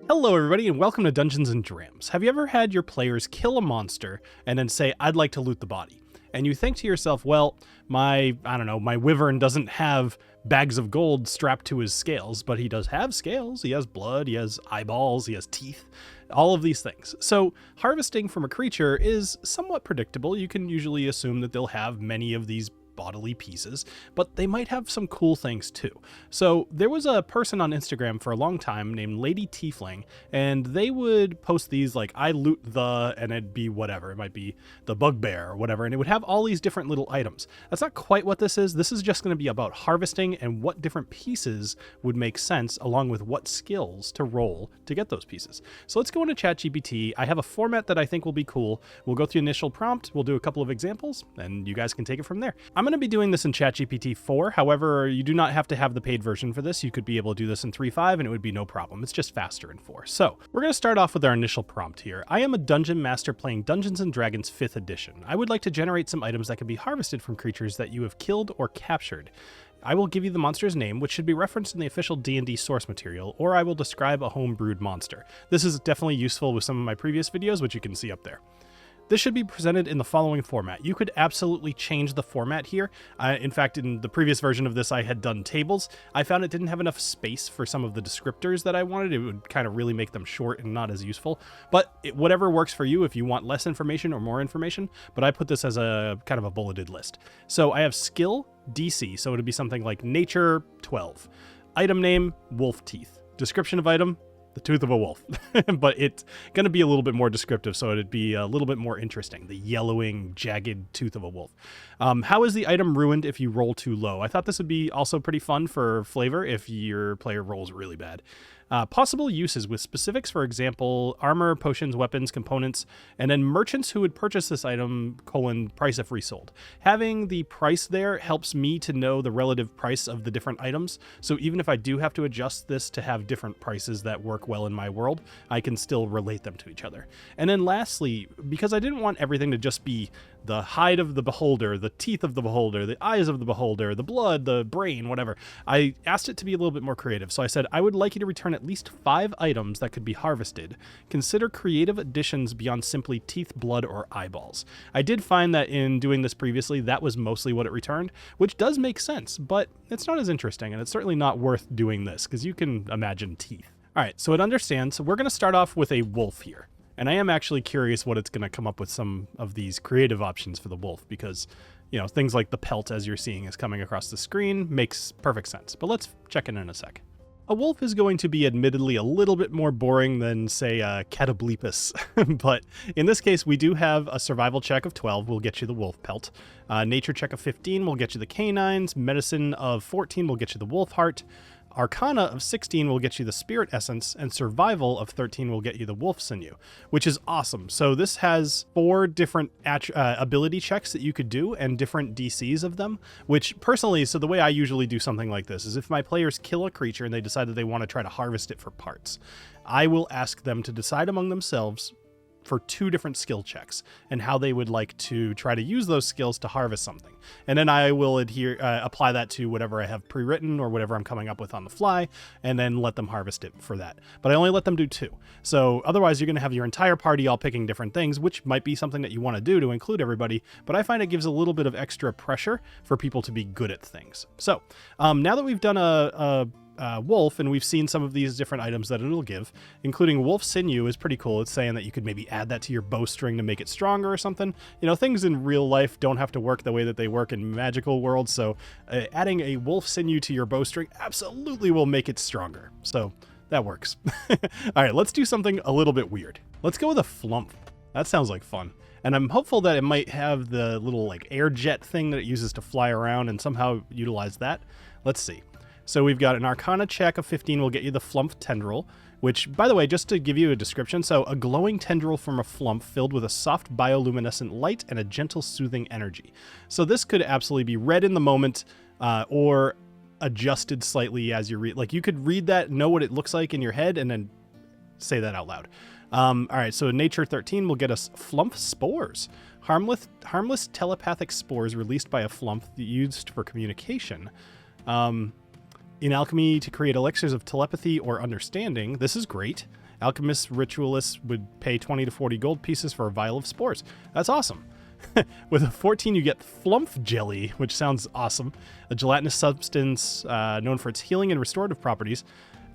Hello everybody and welcome to Dungeons and Drams. Have you ever had your players kill a monster and then say, I'd like to loot the body? And you think to yourself, well, my wyvern doesn't have bags of gold strapped to his scales, but he does have scales, he has blood, he has eyeballs, he has teeth, all of these things. So harvesting from a creature is somewhat predictable. You can usually assume that they'll have many of these bodily pieces, but they might have some cool things too. So there was a person on Instagram for a long time named Lady Tiefling, and they would post these like, I loot the, and it'd be whatever. It might be the bugbear or whatever, and it would have all these different little items. That's not quite what this is. This is just going to be about harvesting and what different pieces would make sense along with what skills to roll to get those pieces. So let's go into ChatGPT. I have a format that I think will be cool. We'll go through the initial prompt. We'll do a couple of examples, and you guys can take it from there. I'm going to be doing this in ChatGPT 4. However, you do not have to have the paid version for this. You could be able to do this in 3.5 and it would be no problem. It's just faster in 4. So we're going to start off with our initial prompt here. I am a dungeon master playing Dungeons & Dragons 5th edition. I would like to generate some items that can be harvested from creatures that you have killed or captured. I will give you the monster's name, which should be referenced in the official D&D source material, or I will describe a homebrewed monster. This is definitely useful with some of my previous videos, which you can see up there. This should be presented in the following format. You could absolutely change the format here. In fact, in the previous version of this, I had done tables. I found it didn't have enough space for some of the descriptors that I wanted. It would kind of really make them short and not as useful. But whatever works for you if you want less information or more information. But I put this as a kind of a bulleted list. So I have skill, DC. So it would be something like nature 12. Item name, wolf teeth. Description of item, the tooth of a wolf. But it's going to be a little bit more descriptive, so it'd be a little bit more interesting. The yellowing, jagged tooth of a wolf. How is the item ruined if you roll too low? I thought this would be also pretty fun for flavor if your player rolls really bad. Possible uses with specifics, for example, armor, potions, weapons, components, and then merchants who would purchase this item, price if resold. Having the price there helps me to know the relative price of the different items, so even if I do have to adjust this to have different prices that work well in my world, I can still relate them to each other. And then lastly, because I didn't want everything to just be the hide of the beholder, the teeth of the beholder, the eyes of the beholder, the blood, the brain, whatever, I asked it to be a little bit more creative. So I said, I would like you to return at least 5 items that could be harvested. Consider creative additions beyond simply teeth, blood, or eyeballs. I did find that in doing this previously, that was mostly what it returned, which does make sense, but it's not as interesting, and it's certainly not worth doing this, because you can imagine teeth. All right, so it understands. So we're going to start off with a wolf here. And I am actually curious what it's going to come up with some of these creative options for the wolf, because, you know, things like the pelt, as you're seeing, is coming across the screen, makes perfect sense. But let's check in a sec. A wolf is going to be admittedly a little bit more boring than, say, a catoblepus. But in this case, we do have a survival check of 12 will get you the wolf pelt. Nature check of 15 will get you the canines. Medicine of 14 will get you the wolf heart. Arcana of 16 will get you the spirit essence, and survival of 13 will get you the wolf sinew, which is awesome. So this has 4 different ability checks that you could do and different DCs of them, which personally, so the way I usually do something like this is if my players kill a creature and they decide that they want to try to harvest it for parts, I will ask them to decide among themselves for 2 different skill checks and how they would like to try to use those skills to harvest something. And then I will apply that to whatever I have pre-written or whatever I'm coming up with on the fly, and then let them harvest it for that. But I only let them do 2. So otherwise you're going to have your entire party all picking different things, which might be something that you want to do to include everybody. But I find it gives a little bit of extra pressure for people to be good at things. So now that we've done a wolf, and we've seen some of these different items that it'll give, including wolf sinew is pretty cool. It's saying that you could maybe add that to your bowstring to make it stronger or something. You know, things in real life don't have to work the way that they work in magical worlds, so adding a wolf sinew to your bowstring absolutely will make it stronger. So that works. All right, let's do something a little bit weird. Let's go with a Flumph. That sounds like fun. And I'm hopeful that it might have the little like air jet thing that it uses to fly around and somehow utilize that. Let's see. So we've got an Arcana check of 15 will get you the Flumph tendril, which, by the way, just to give you a description, so a glowing tendril from a Flumph filled with a soft bioluminescent light and a gentle soothing energy. So this could absolutely be read in the moment or adjusted slightly as you read. Like you could read that, know what it looks like in your head, and then say that out loud. All right, so nature 13 will get us Flumph spores. Harmless telepathic spores released by a Flumph used for communication. In alchemy, to create elixirs of telepathy or understanding. This is great. Alchemists, ritualists would pay 20 to 40 gold pieces for a vial of spores. That's awesome. With a 14, you get Flumph jelly, which sounds awesome. A gelatinous substance known for its healing and restorative properties.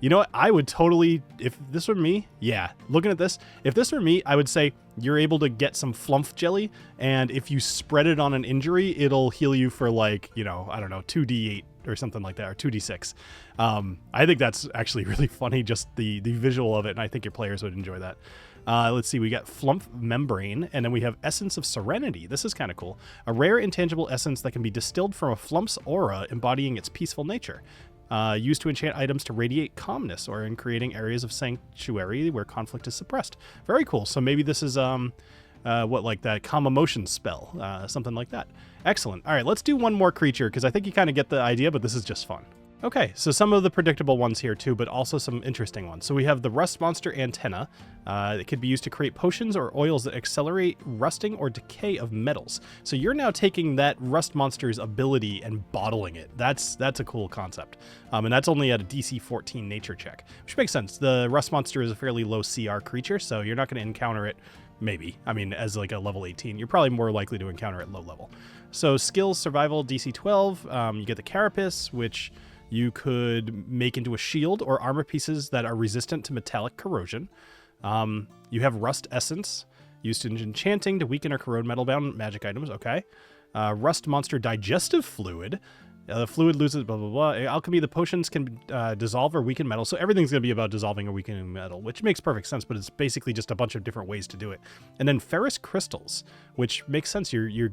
You know what? I would totally, if this were me, yeah, looking at this, if this were me, I would say you're able to get some Flumph jelly, and if you spread it on an injury, it'll heal you for like, you know, I don't know, 2d8 or something like that, or 2d6. I think that's actually really funny, just the visual of it, and I think your players would enjoy that. Let's see, we got Flumph Membrane, and then we have Essence of Serenity. This is kind of cool. A rare intangible essence that can be distilled from a Flumph's aura, embodying its peaceful nature. Used to enchant items to radiate calmness, or in creating areas of sanctuary where conflict is suppressed. Very cool. So maybe this is what, like that calm emotion spell, something like that. Excellent. All right, let's do one more creature, because I think you kind of get the idea, but this is just fun. Okay, so some of the predictable ones here too, but also some interesting ones. So we have the Rust Monster Antenna. It could be used to create potions or oils that accelerate rusting or decay of metals. So you're now taking that Rust Monster's ability and bottling it. That's a cool concept. And that's only at a DC 14 nature check, which makes sense. The Rust Monster is a fairly low CR creature, so you're not going to encounter it, maybe. I mean, as like a level 18, you're probably more likely to encounter it low level. So skills, survival, DC 12. You get the Carapace, which you could make into a shield or armor pieces that are resistant to metallic corrosion. You have Rust Essence, used in enchanting to weaken or corrode metal-bound magic items. Okay. Rust Monster Digestive Fluid. The fluid loses blah, blah, blah. Alchemy, the potions can dissolve or weaken metal. So everything's going to be about dissolving or weakening metal, which makes perfect sense, but it's basically just a bunch of different ways to do it. And then Ferrous Crystals, which makes sense. You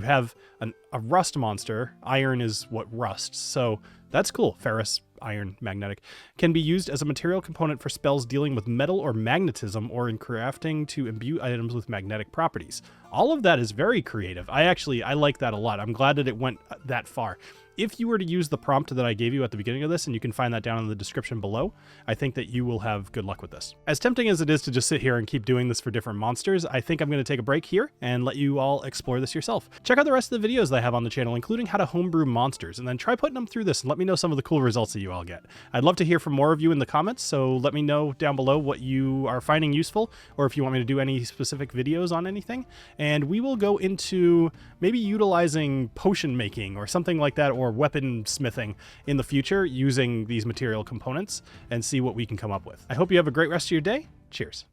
have a rust monster. Iron is what rusts. So that's cool. Ferrous, iron, magnetic. Can be used as a material component for spells dealing with metal or magnetism, or in crafting to imbue items with magnetic properties. All of that is very creative. I like that a lot. I'm glad that it went that far. If you were to use the prompt that I gave you at the beginning of this, and you can find that down in the description below, I think that you will have good luck with this. As tempting as it is to just sit here and keep doing this for different monsters, I think I'm going to take a break here and let you all explore this yourself. Check out the rest of the videos that I have on the channel, including how to homebrew monsters, and then try putting them through this and let me know some of the cool results that you all get. I'd love to hear from more of you in the comments, so let me know down below what you are finding useful, or if you want me to do any specific videos on anything, and we will go into maybe utilizing potion making or something like that, or weapon smithing in the future using these material components, and see what we can come up with. I hope you have a great rest of your day. Cheers.